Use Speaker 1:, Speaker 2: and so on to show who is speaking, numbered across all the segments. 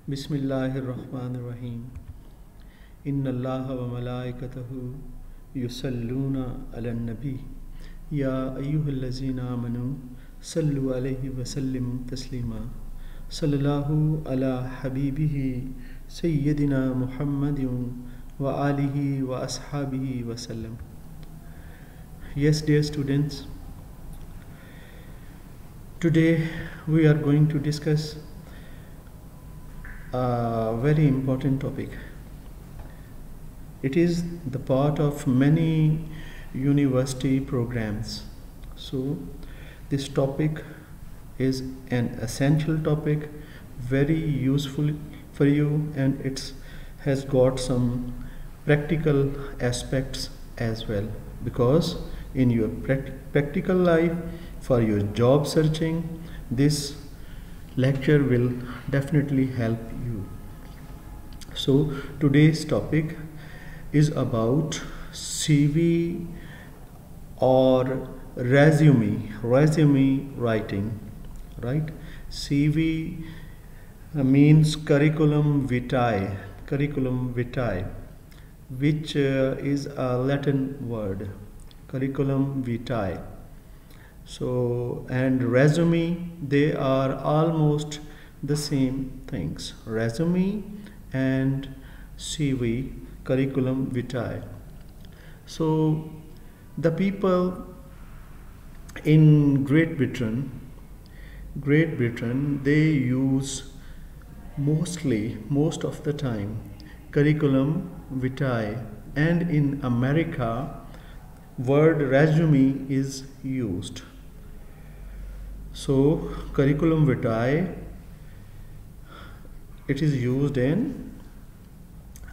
Speaker 1: Bismillahirrahmanirrahim. Inna Allaha wa malaikatahu yusalluna ala nabi. Ya ayyuhallazina amanu sallu alayhi wa sallimu taslima. Sallallahu ala habibihi sayyidina Muhammadin wa alihi wa ashabihi wa sallam. Yes, dear students, today we are going to discuss a very important topic. It is the part of many university programs. So this topic is an essential topic, very useful for you, and it has got some practical aspects as well, because in your practical life, for your job searching, this lecture will definitely help you. So today's topic is about CV or resume writing, right? CV means curriculum vitae, which is a Latin word, curriculum vitae. So, and resume, they are almost the same things. Resume and CV, curriculum vitae. So, the people in Great Britain, they use most of the time, curriculum vitae, and in America, word resume is used. So curriculum vitae, it is used in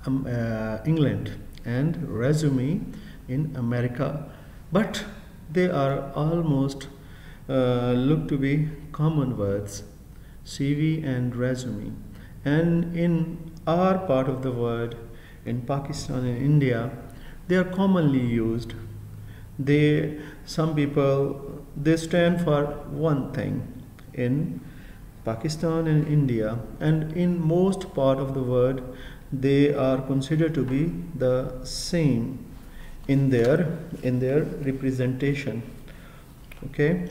Speaker 1: England, and resume in America, but they are almost look to be common words, CV and resume. And in our part of the world, in Pakistan and India, they are commonly used. Some people, they stand for one thing in Pakistan and India, and in most part of the world they are considered to be the same in their representation. Okay,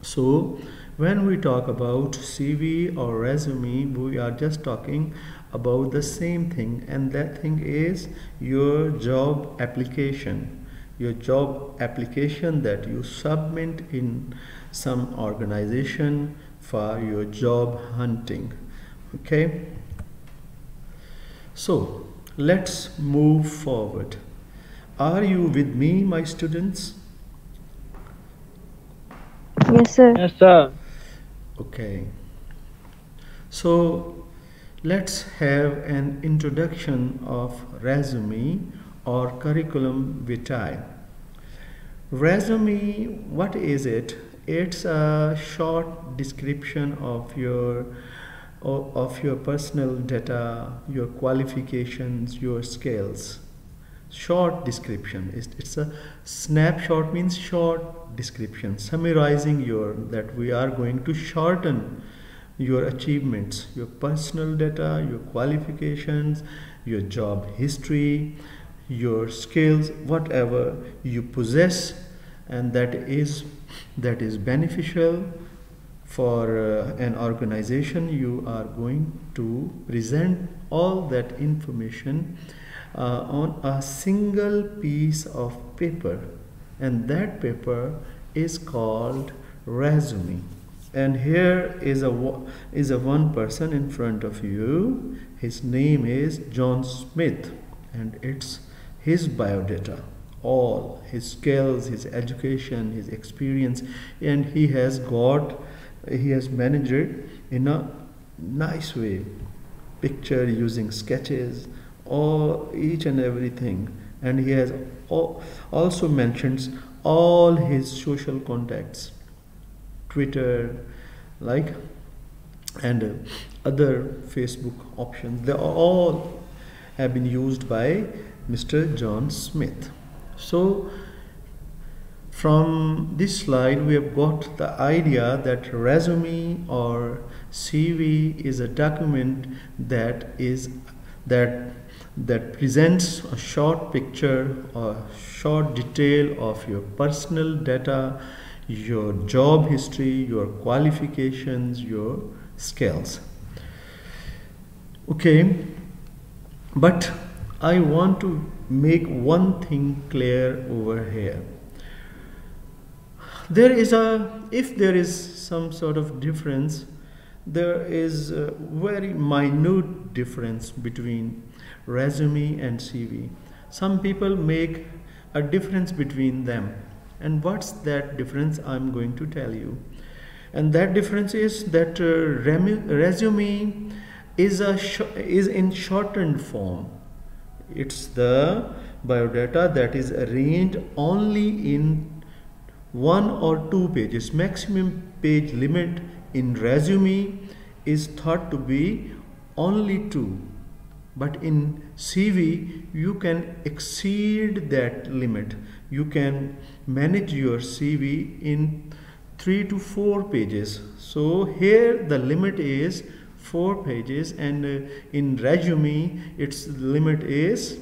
Speaker 1: so when we talk about CV or resume, we are just talking about the same thing, and that thing is your job application. Your job application that you submit in some organization for your job hunting. Okay, so let's move forward. Are you with me, my students?
Speaker 2: Yes, sir.
Speaker 3: Yes, sir.
Speaker 1: Okay, so let's have an introduction of resume or curriculum vitae. Resume, what is it? It's a short description of your personal data, your qualifications, your skills. Short description. It's a snapshot, means short description, summarizing that we are going to shorten your achievements, your personal data, your qualifications, your job history, your skills, whatever you possess, and that is beneficial for an organization. You are going to present all that information on a single piece of paper, and that paper is called resume. And here is a one person in front of you. His name is John Smith, and it's his biodata, all his skills, his education, his experience, and he has managed it in a nice way, picture using sketches, each and everything, and he has also mentions all his social contacts, Twitter, and other Facebook options. They all have been used by Mr. John Smith. So From this slide, we have got the idea that resume or CV is a document that that presents a short picture or short detail of your personal data, your job history, your qualifications, your skills. Okay, but I want to make one thing clear over here. If there is some sort of difference, there is a very minute difference between resume and CV. Some people make a difference between them, and what's that difference? I'm going to tell you. And that difference is that resume is in shortened form. It's the biodata that is arranged only in 1 or 2 pages. Maximum page limit in resume is thought to be only 2, but in CV you can exceed that limit. You can manage your CV in 3 to 4 pages. So here the limit is 4 pages, and in resume its limit is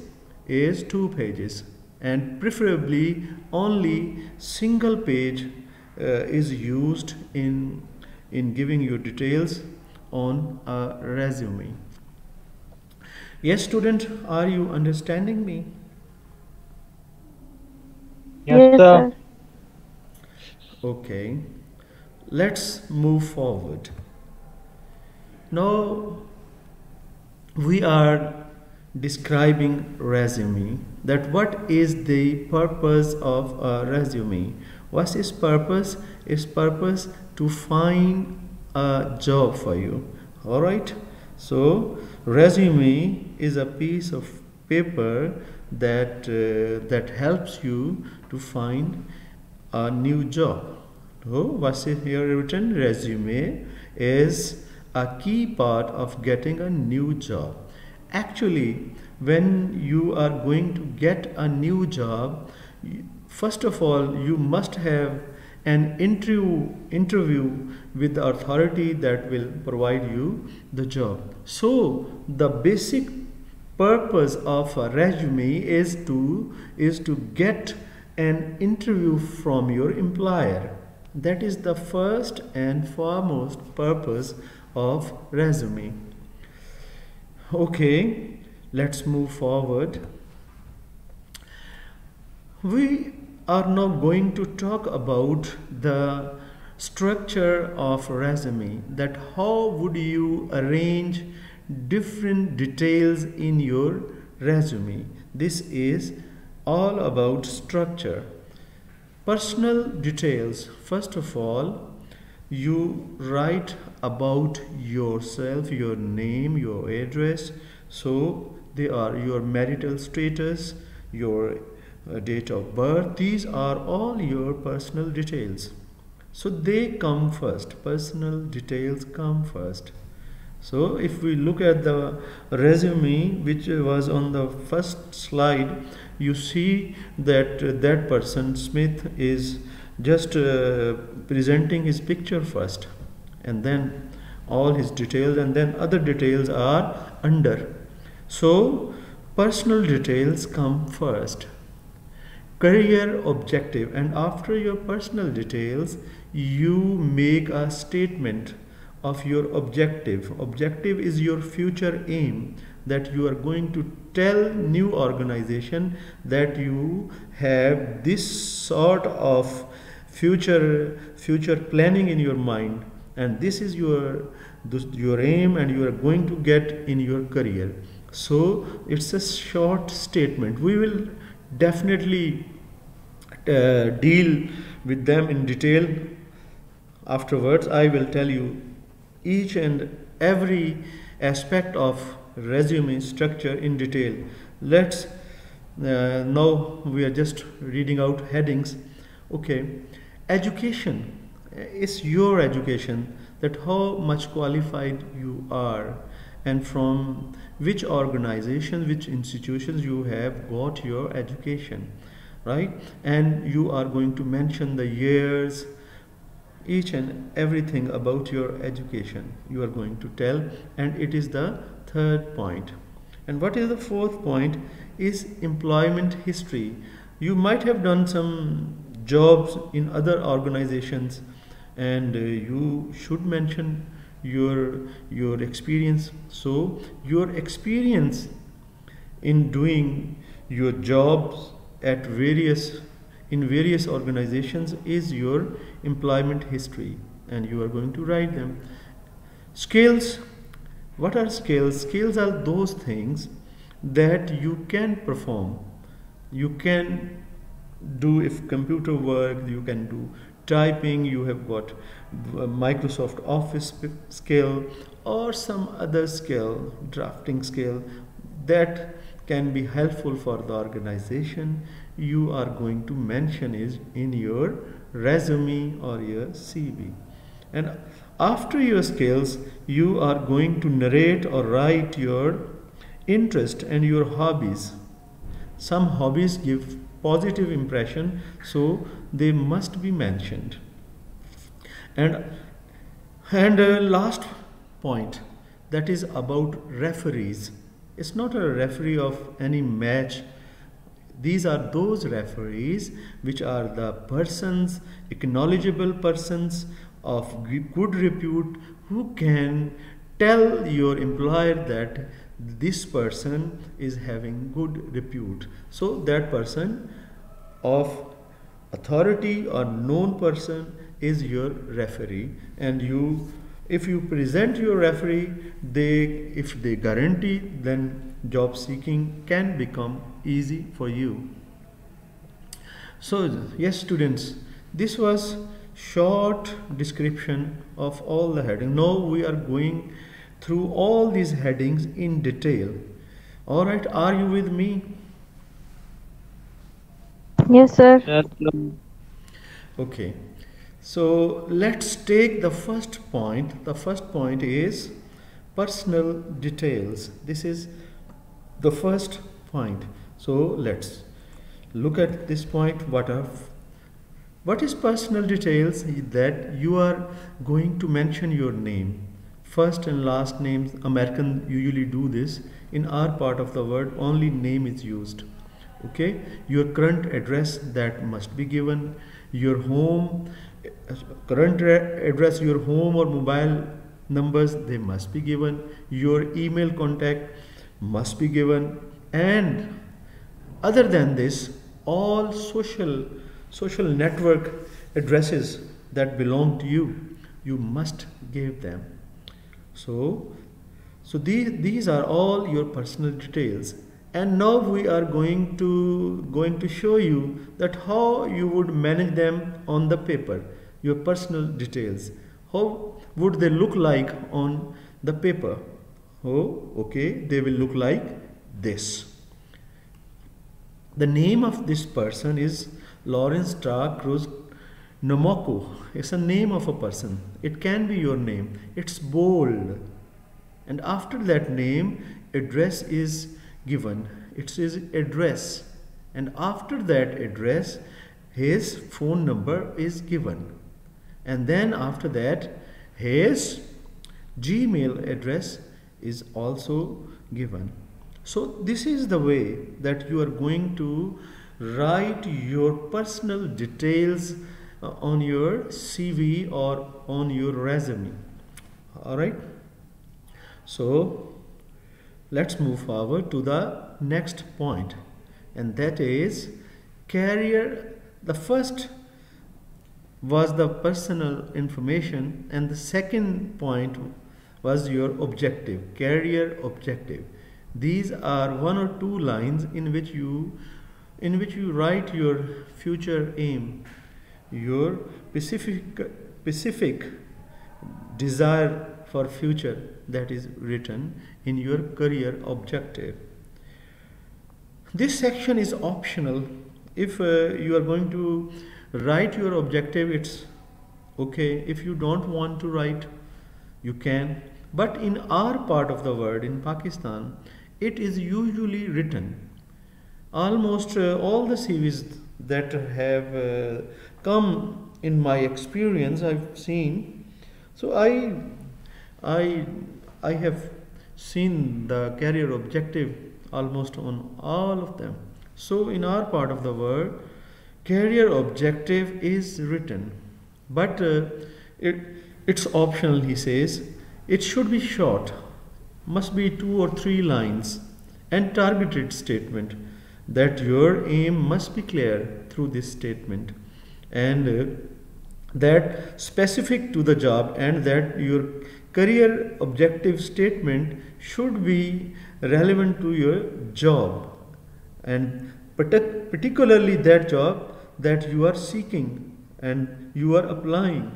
Speaker 1: 2 pages, and preferably only single page is used in giving you details on a resume. Yes, student, are you understanding me?
Speaker 2: Yes, sir.
Speaker 1: Okay, let's move forward. Now we are describing resume, that what is the purpose of a resume. What is purpose? Its purpose to find a job for you. All right, so resume is a piece of paper that helps you to find a new job. So what's here written? Resume is a key part of getting a new job. Actually, when you are going to get a new job, first of all, you must have an interview with the authority that will provide you the job. So the basic purpose of a resume is to get an interview from your employer. That is the first and foremost purpose of resume. Okay, let's move forward. We are now going to talk about the structure of resume, that how would you arrange different details in your resume. This is all about structure. Personal details. First of all, you write about yourself, your name, your address. So they are your marital status, your date of birth. These are all your personal details. So they come first. Personal details come first. So if we look at the resume which was on the first slide, you see that that person Smith is just presenting his picture first, and then all his details, and then other details are under. So personal details come first. Career objective, and after your personal details you make a statement of your objective. Objective is your future aim, that you are going to tell new organization that you have this sort of future planning in your mind, and this is your aim, and you are going to get in your career. So it's a short statement. We will definitely deal with them in detail afterwards. I will tell you each and every aspect of resume structure in detail. Let's now we are just reading out headings. Okay, education is your education, that how much qualified you are, and from which organization, which institutions you have got your education. right? And you are going to mention the years, each and everything about your education you are going to tell, and it is the third point. And what is the fourth point is employment history. You might have done some jobs in other organizations, and you should mention your experience. So your experience in doing your jobs at various organizations is your employment history, and you are going to write them. Skills. What are skills? Skills are those things that you can perform. You can do if computer work, you can do typing, you have got Microsoft Office skill or some other skill, drafting skill, that can be helpful for the organization. You are going to mention is in your resume or your CV. And after your skills, you are going to narrate or write your interest and your hobbies. Some hobbies give positive impression, so they must be mentioned. And last point, that is about referees. It's not a referee of any match. These are those referees which are the persons, acknowledgeable persons of good repute, who can tell your employer that this person is having good repute. So that person of authority or known person is your referee, and if you present your referee, if they guarantee, then job seeking can become easy for you. So yes, students, this was short description of all the headings. Now we are going through all these headings in detail. All right, are you with me?
Speaker 2: Yes, sir.
Speaker 3: Yes, sir.
Speaker 1: Okay, so let's take the first point. The first point is personal details. This is the first point. So let's look at this point. What is personal details? That you are going to mention your name, first and last names. Americans usually do this. In our part of the world, only name is used. Okay, your current address, that must be given. Your home, current address, your home or mobile numbers, they must be given. Your email contact must be given. And other than this, all social network addresses that belong to you must give them. So these are all your personal details. And now we are going to show you that how you would manage them on the paper, your personal details. How would they look like on the paper? Oh, okay, they will look like this. The name of this person is Lawrence Starr Cruz Nomoko. It's a name of a person. It can be your name. It's bold. And after that name, address is given. It says address. And after that address, his phone number is given. And then after that, his Gmail address is also given. So this is the way that you are going to write your personal details on your CV or on your resume. All right. So let's move forward to the next point, and that is career. The first was the personal information, and the second point was your objective, career objective. These are one or two lines in which you write your future aim, your specific desire for future, that is written in your career objective. This section is optional. If you are going to write your objective, it's okay. If you don't want to write, you can. But in our part of the world, in Pakistan, it is usually written. Almost all the CVs that have come in my experience. I've seen. So I I have seen the career objective almost on all of them. So in our part of the world, career objective is written, but it, it's optional, he says. It should be short, must be 2 or 3 lines, and targeted statement, that your aim must be clear through this statement, and that specific to the job, and that your career objective statement should be relevant to your job, and particularly that job that you are seeking and you are applying.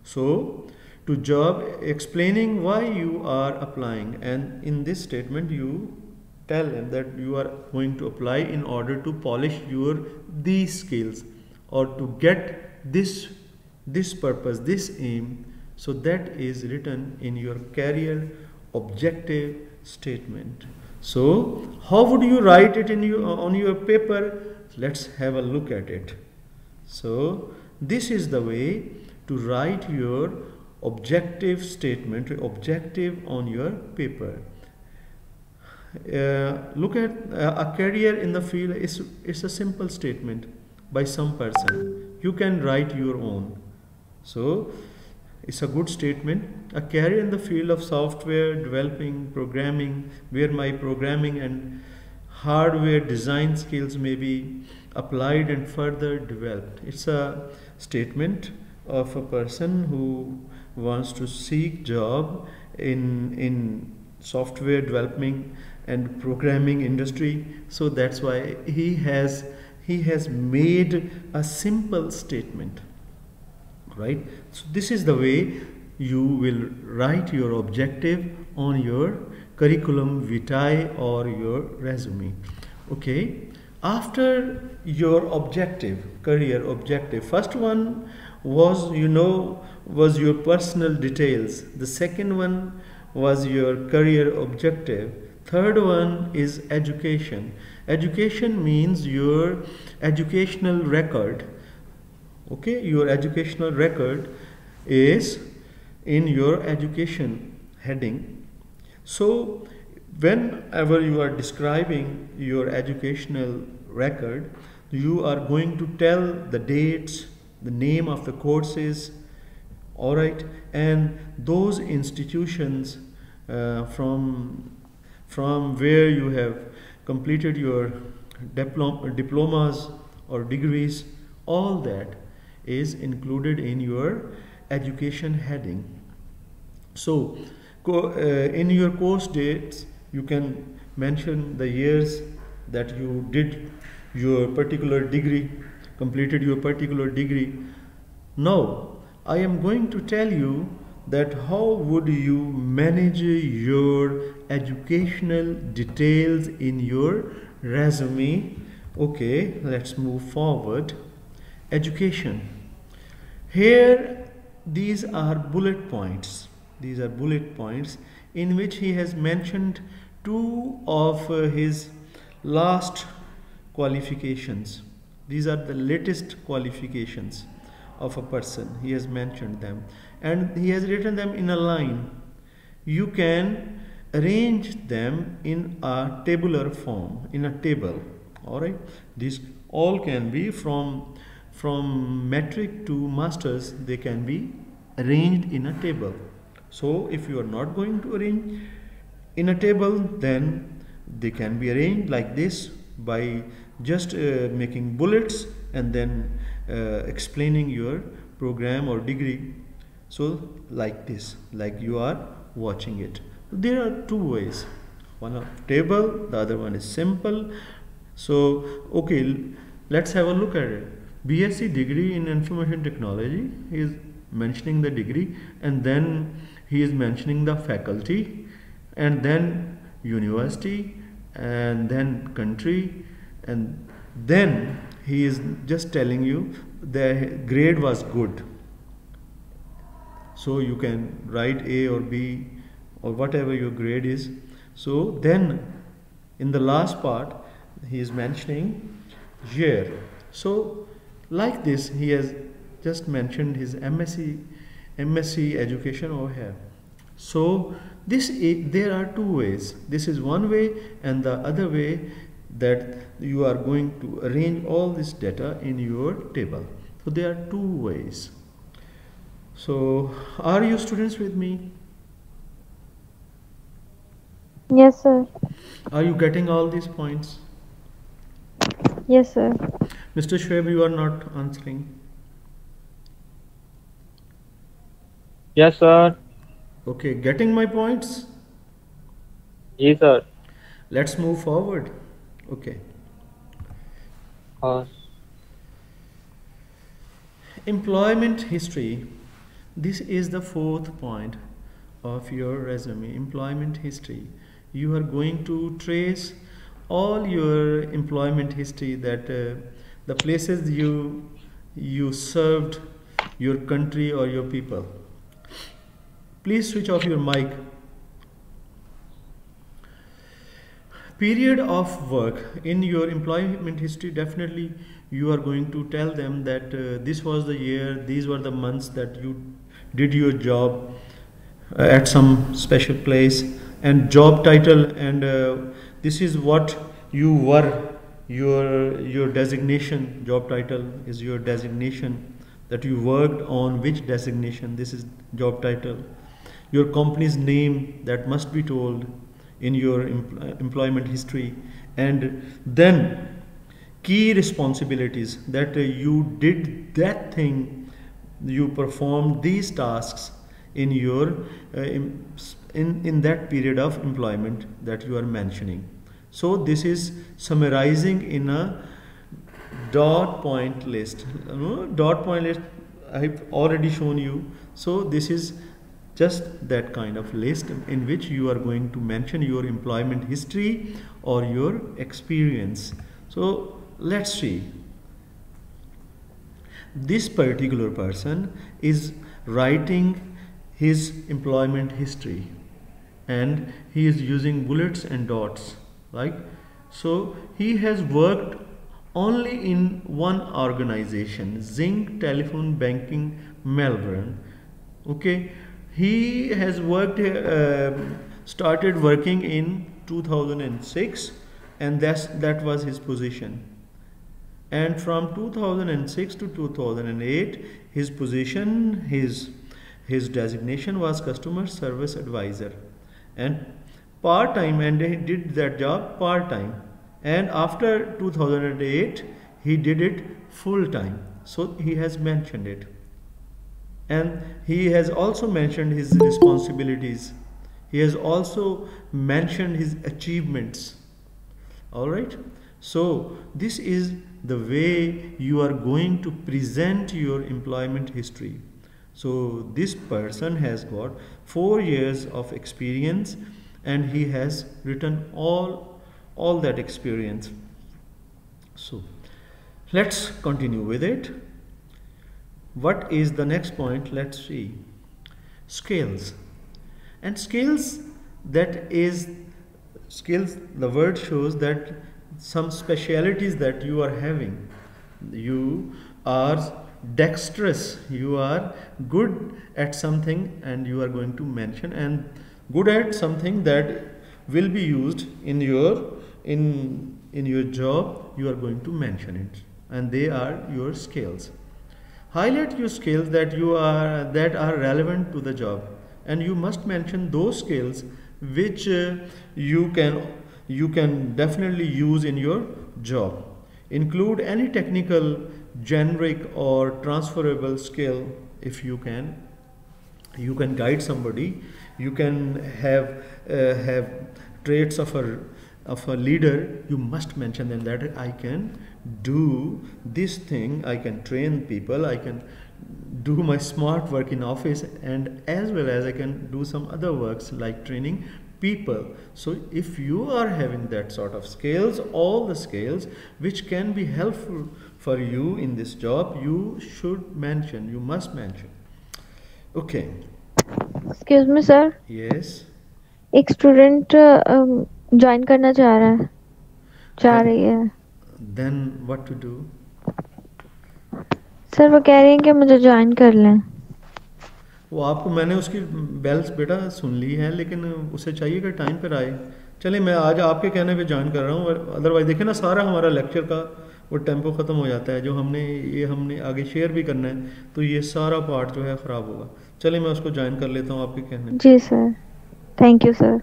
Speaker 1: So to job, explaining why you are applying, and in this statement you tell him that you are going to apply in order to polish your these skills, or to get this purpose, this aim. So that is written in your career objective statement. So how would you write it in on your paper? Let's have a look at it. So this is the way to write your objective statement, objective on your paper. Look at a career in the field is a simple statement by some person. You can write your own. So it's a good statement. A career in the field of software developing, programming, where my programming and hardware design skills may be applied and further developed. It's a statement of a person who wants to seek job in software developing and programming industry. So that's why he has made a simple statement, right? So this is the way you will write your objective on your curriculum vitae or your resume. Okay, after your objective, career objective, first one was was your personal details. The second one was your career objective. Third one is education. Education means your educational record. Okay, your educational record is in your education heading. So whenever you are describing your educational record, you are going to tell the dates, the name of the courses, all right, and those institutions from where you have completed your diplomas or degrees. All that is included in your education heading. So in your course dates, you can mention the years that you did your particular degree, completed your particular degree. Now I am going to tell you that how would you manage your educational details in your resume. Okay, let's move forward. Education. Here these are bullet points. These are bullet points in which he has mentioned 2 of his last qualifications. These are the latest qualifications of a person. He has mentioned them and he has written them in a line. You can arrange them in a tabular form, in a table. All right, these all can be from metric to masters. They can be arranged in a table. So if you are not going to arrange in a table, then they can be arranged like this by just making bullets and then explaining your program or degree. So like this, like you are watching it. There are 2 ways. One of table, the other one is simple. So okay, let's have a look at it. BSc degree in information technology, he is mentioning the degree, and then he is mentioning the faculty, and then university, and then country, and then he is just telling you the grade was good. So you can write A or B or whatever your grade is. So then in the last part he is mentioning year. So, like this, he has just mentioned his MSc education over here. So, there are two ways. This is one way, and the other way that you are going to arrange all this data in your table. So, there are two ways. So, are you students with me?
Speaker 2: Yes, sir.
Speaker 1: Are you getting all these points?
Speaker 2: Yes, sir.
Speaker 1: Mr. Shoaib, you are not answering.
Speaker 3: Yes, sir.
Speaker 1: Okay, getting my points?
Speaker 3: Yes, sir.
Speaker 1: Let's move forward. Okay.
Speaker 3: Uh,
Speaker 1: Employment history. This is the fourth point of your resume. Employment history. You are going to trace all your employment history, that the places you served your country or your people. Please switch off your mic. Period of work in your employment history, definitely you are going to tell them that this was the year, these were the months that you did your job at some special place, and job title, and this is what you were, your designation. Job title is your designation, that you worked on which designation. This is job title. Your company's name, that must be told in your employment history. And then key responsibilities, that you did that thing, you performed these tasks in your in that period of employment that you are mentioning. So this is summarizing in a dot point list. Dot point list I've already shown you. So this is just that kind of list in which you are going to mention your employment history or your experience. So let's see. This particular person is writing his employment history, and he is using bullets and dots, like so. He has worked only in one organization, Zinc Telephone Banking, Melbourne. Okay, he has started working in 2006, and that was his position. And from 2006 to 2008, his position, his designation was customer service advisor, and part time, and he did that job part time. And after 2008, he did it full time. So he has mentioned it, and he has also mentioned his responsibilities. He has also mentioned his achievements. All right, so this is the way you are going to present your employment history. So this person has got 4 years of experience, and he has written all that experience. So let's continue with it. What is the next point? Let's see. Skills. And skills, that is skills, the word shows that some specialities that you are having. You are dexterous, you are good at something, and you are going to mention, and good at something that will be used in your job, you are going to mention it, and they are your skills. Highlight your skills that are relevant to the job, and you must mention those skills which you can definitely use in your job. Include any technical, generic or transferable skill. If you can guide somebody, you can have traits of a leader. You must mention them, that I can do this thing, I can train people, I can do my smart work in office, and as well as I can do some other works like training people. So if you are having that sort of skills, all the skills which can be helpful for you in this job, you should mention, you must mention. Okay.
Speaker 2: Excuse me sir,
Speaker 1: Yes.
Speaker 2: एक student join करना चाह रहा है, चाह रही है.
Speaker 1: then what to do?
Speaker 2: Sir वो कह रही हैं कि मुझे ज्वाइन कर लें।
Speaker 1: वो आपको मैंने उसकी बेल्स बेटा सुन ली है, लेकिन उसे चाहिए कि टाइम पर आए। चलिए मैं आज आपके कहने पे ज्वाइन कर रहा हूँ, अदरवाइज देखें ना सारा हमारा लेक्चर का वो टेम्पो ख़त्म हो जाता है, जो हमने आगे शेयर भी करना है, तो ये सारा पार्ट जो है ख़राब होगा। चलिए मैं उसको ज्वाइन कर लेता हूँ आपके कहने पे।
Speaker 2: जी sir, thank you sir.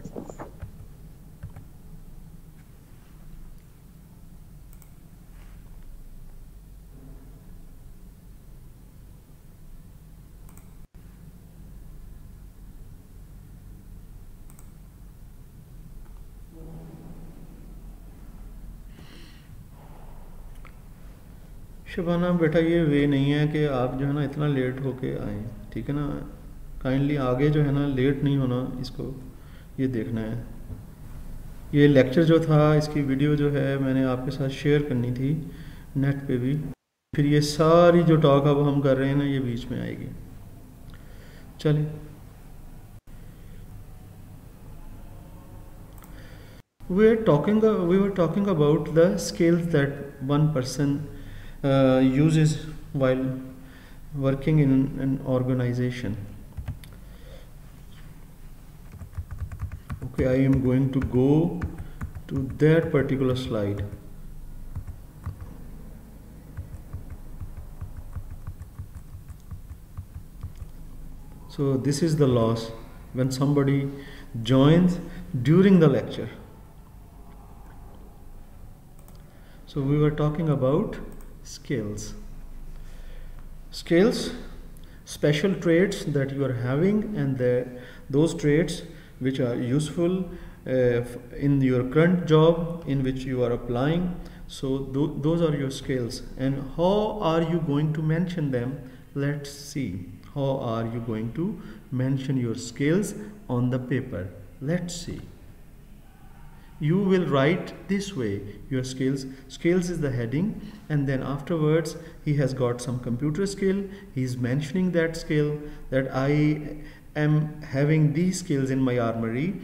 Speaker 1: Shabana बेटा, ये वे नहीं है कि आप जो है ना इतना लेट होके आए, ठीक है ना। काइंडली आगे जो है ना लेट नहीं होना, इसको ये देखना है। ये लेक्चर जो था, इसकी वीडियो जो है मैंने आपके साथ शेयर करनी थी नेट पे भी, फिर ये सारी जो टॉक अब हम कर रहे हैं ना ये बीच में आएगी। चलिए we were talking about the skills that one person uses while working in an organization. Okay, I am going to go to that particular slide. So this is the loss when somebody joins during the lecture. So we were talking about skills, special traits that you are having, and those traits which are useful in your current job in which you are applying. So those are your skills, and how are you going to mention them? Let's see, how are you going to mention your skills on the paper? Let's see. You will write this way your skills. Skills is the heading, and then afterwards he has got some computer skill. He is mentioning that skill, that I am having these skills in my armory,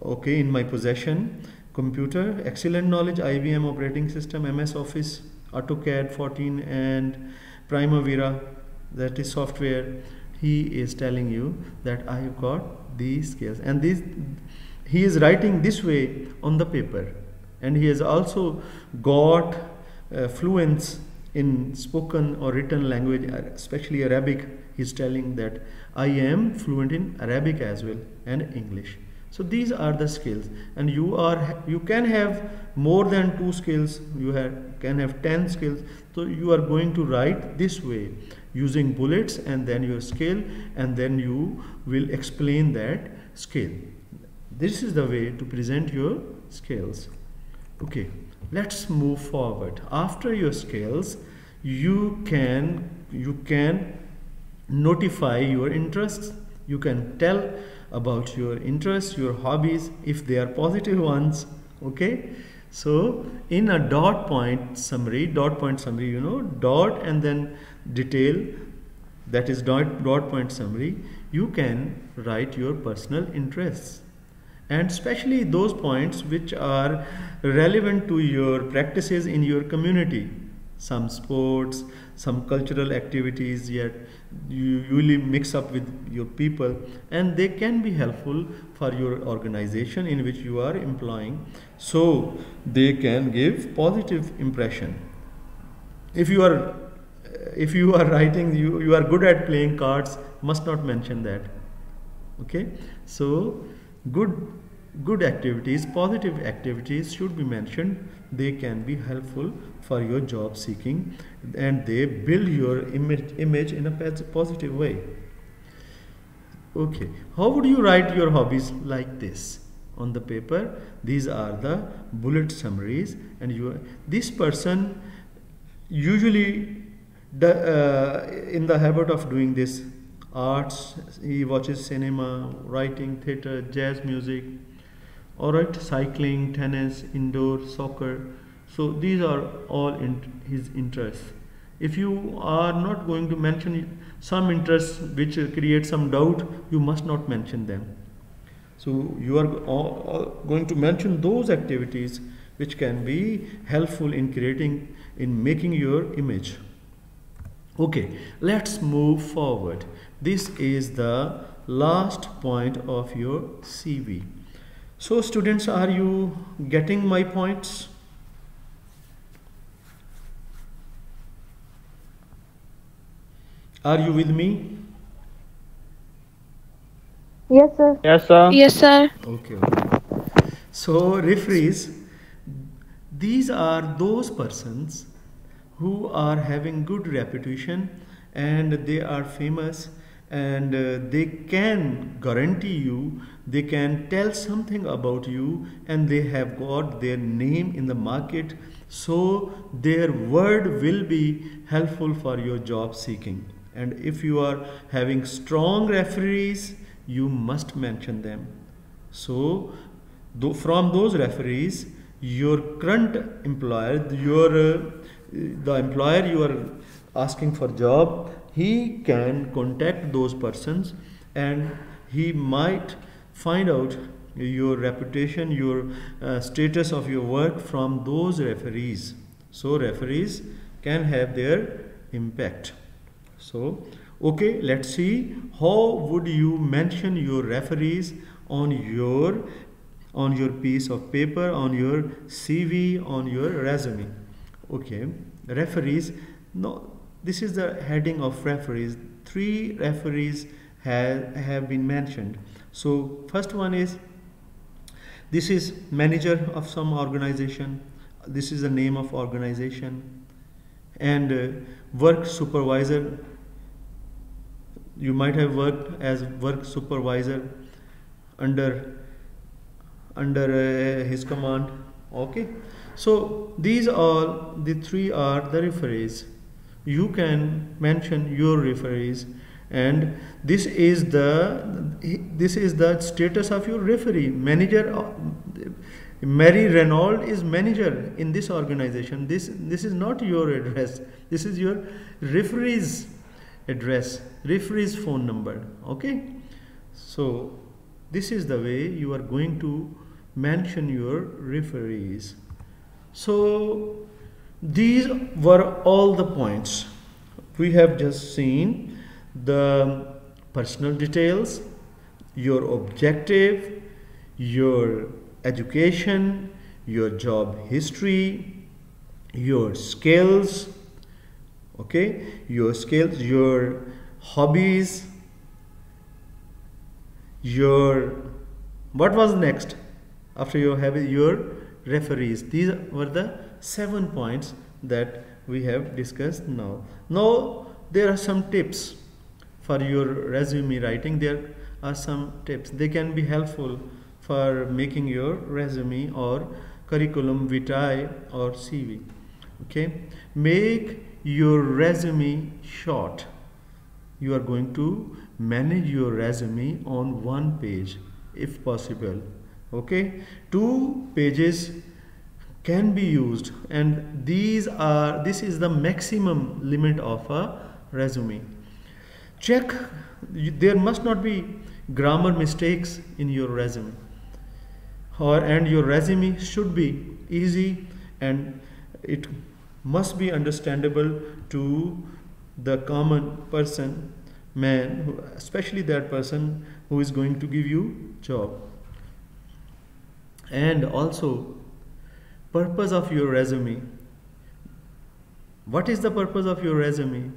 Speaker 1: okay, in my possession. Computer, excellent knowledge, IBM operating system, MS Office, AutoCAD 14 and Primavera, that is software. He is telling you that I have got these skills, and he is writing this way on the paper, and he has also got fluence in spoken or written language, especially Arabic. He is telling that I am fluent in Arabic as well and English. So these are the skills, and you can have more than 2 skills, can have 10 skills. So you are going to write this way using bullets and then your skill, and then you will explain that skill. This is the way to present your skills. Okay, let's move forward. After your skills, you can notify your interests. You can tell about your interests, your hobbies, if they are positive ones. Okay, so in a dot point summary, you know, dot and then detail, that is dot point summary. You can write your personal interests, and especially those points which are relevant to your practices in your community, some sports, some cultural activities, yet you usually mix up with your people, and they can be helpful for your organization in which you are employing, so they can give positive impression. If you are writing, you are good at playing cards, must not mention that. Okay, so good activities, positive activities should be mentioned. They can be helpful for your job seeking, and they build your image in a positive way. Okay, how would you write your hobbies? Like this on the paper. These are the bullet summaries, and this person usually in the habit of doing this. Arts, he watches cinema, writing, theater, jazz music, alright, cycling, tennis, indoor, soccer. So these are all his interests. If you are not going to mention some interests which create some doubt, you must not mention them. So you are going to mention those activities which can be helpful in making your image. Okay, let's move forward. This is the last point of your CV. So students, are you getting my points? Are you with me?
Speaker 2: Yes, sir.
Speaker 3: Yes, sir.
Speaker 4: Yes, sir.
Speaker 1: Okay. So referees, these are those persons who are having good reputation and they are famous, and they can guarantee you, they can tell something about you, and they have got their name in the market, so their word will be helpful for your job seeking. And if you are having strong referees, you must mention them. So from those referees, your current employer, the employer you are asking for job, he can contact those persons and he might find out your reputation, your status of your work from those referees. So referees can have their impact. So okay, let's see how would you mention your referees on your piece of paper, on your CV, on your resume. Okay, referees. No, this is the heading of referees. 3 referees have been mentioned. So first one is, this is manager of some organization. This is the name of organization. And work supervisor. You might have worked as work supervisor under his command. Okay, so these are the 3 are the referees. You can mention your referees, and this is the status of your referee. Manager, Mary Renault is manager in this organization. This is not your address. This is your referee's address, referee's phone number. Okay, so this is the way you are going to mention your referees. So these were all the points. We have just seen the personal details, your objective, your education, your job history, your skills, okay, your skills, your hobbies, your, what was next after you have your referees? These were the 7 points that we have discussed now. Now there are some tips for your resume writing. There are some tips. They can be helpful for making your resume or curriculum vitae or CV. Okay, make your resume short. You are going to manage your resume on 1 page if possible. Okay, 2 pages can be used, and this is the maximum limit of a resume. Check, there must not be grammar mistakes in your resume, and your resume should be easy and it must be understandable to the common person, man, especially that person who is going to give you job. And also, purpose of your resume. What is the purpose of your resume?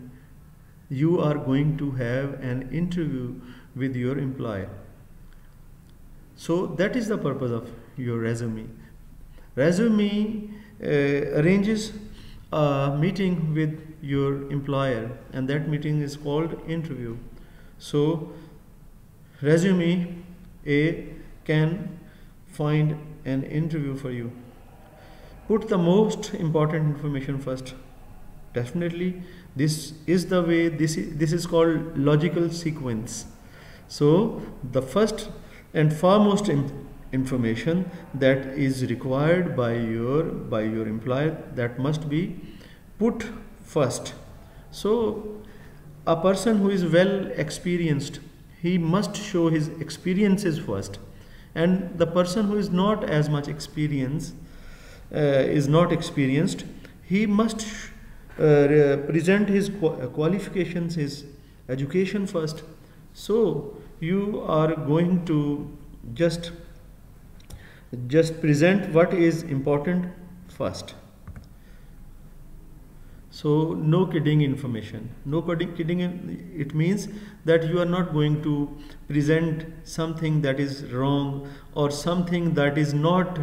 Speaker 1: You are going to have an interview with your employer. So that is the purpose of your resume. Resume arranges a meeting with your employer, and that meeting is called interview. So resume A can find an interview for you. Put the most important information first. Definitely this is the way, this is called logical sequence. So the first and foremost information that is required by your employer, that must be put first. So a person who is well experienced, he must show his experiences first, and the person who is not as much experienced, is not experienced, he must present his qualifications, his education first. So you are going to just present what is important first. So no kidding information. No kidding. It means that you are not going to present something that is wrong or something that is not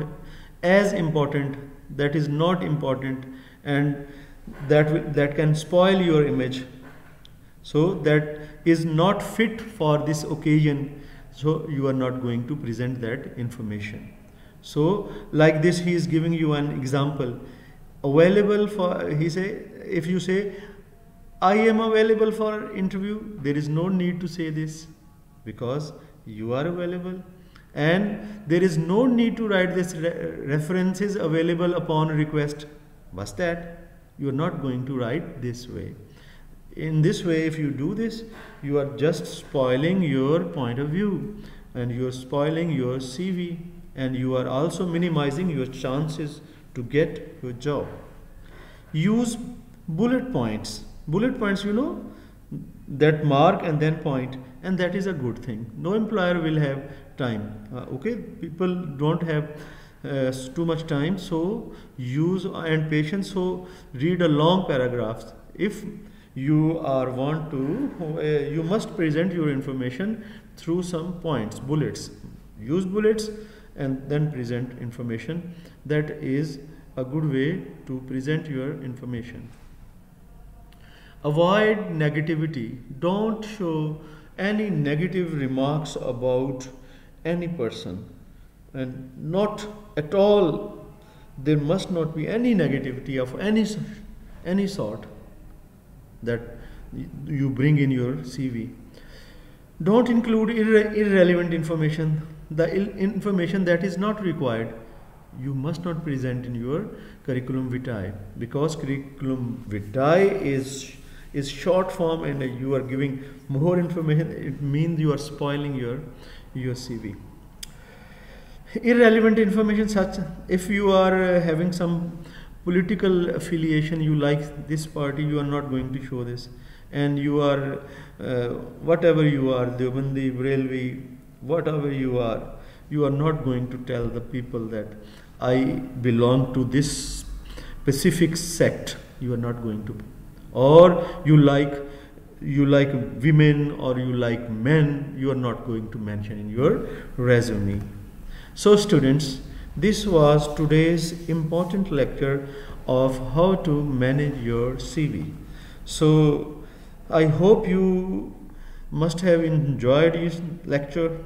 Speaker 1: as important, that is not important, and that can spoil your image. So that is not fit for this occasion. So you are not going to present that information. So like this, he is giving you an example. Available for, he say, if you say I am available for interview, there is no need to say this because you are available, and there is no need to write this references available upon request. What's that? You are not going to write this way. In this way, if you do this, you are just spoiling your point of view, and you are spoiling your CV, and you are also minimizing your chances to get your job. Use bullet points. Bullet points, you know, that mark and then point, and that is a good thing. No employer will have time. Okay, people don't have too much time, so use and patience. So read a long paragraphs. If you are want to, you must present your information through some points, bullets. Use bullets and then present information. That is a good way to present your information. Avoid negativity. Don't show any negative remarks about any person, and not at all. There must not be any negativity of any sort that you bring in your CV. Don't include irrelevant information. The information that is not required, you must not present in your curriculum vitae, because curriculum vitae is short form, and you are giving more information. It means you are spoiling your CV. Irrelevant information, such if you are having some political affiliation, you like this party, you are not going to show this. And you are whatever you are, Deobandi, Barelvi, whatever you are not going to tell the people that I belong to this specific sect. You are not going to. Or you like women, or you like men, you are not going to mention in your resume. So students, this was today's important lecture of how to manage your CV. So I hope you must have enjoyed this lecture.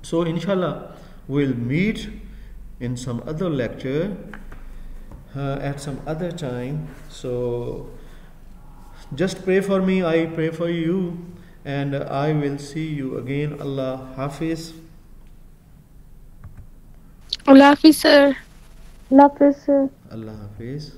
Speaker 1: So inshallah, we'll meet in some other lecture at some other time. So just pray for me, I pray for you, and I will see you again. Allah Hafiz.
Speaker 4: Allah Hafiz, sir.
Speaker 2: Allah Hafiz, sir.
Speaker 1: Allah Hafiz.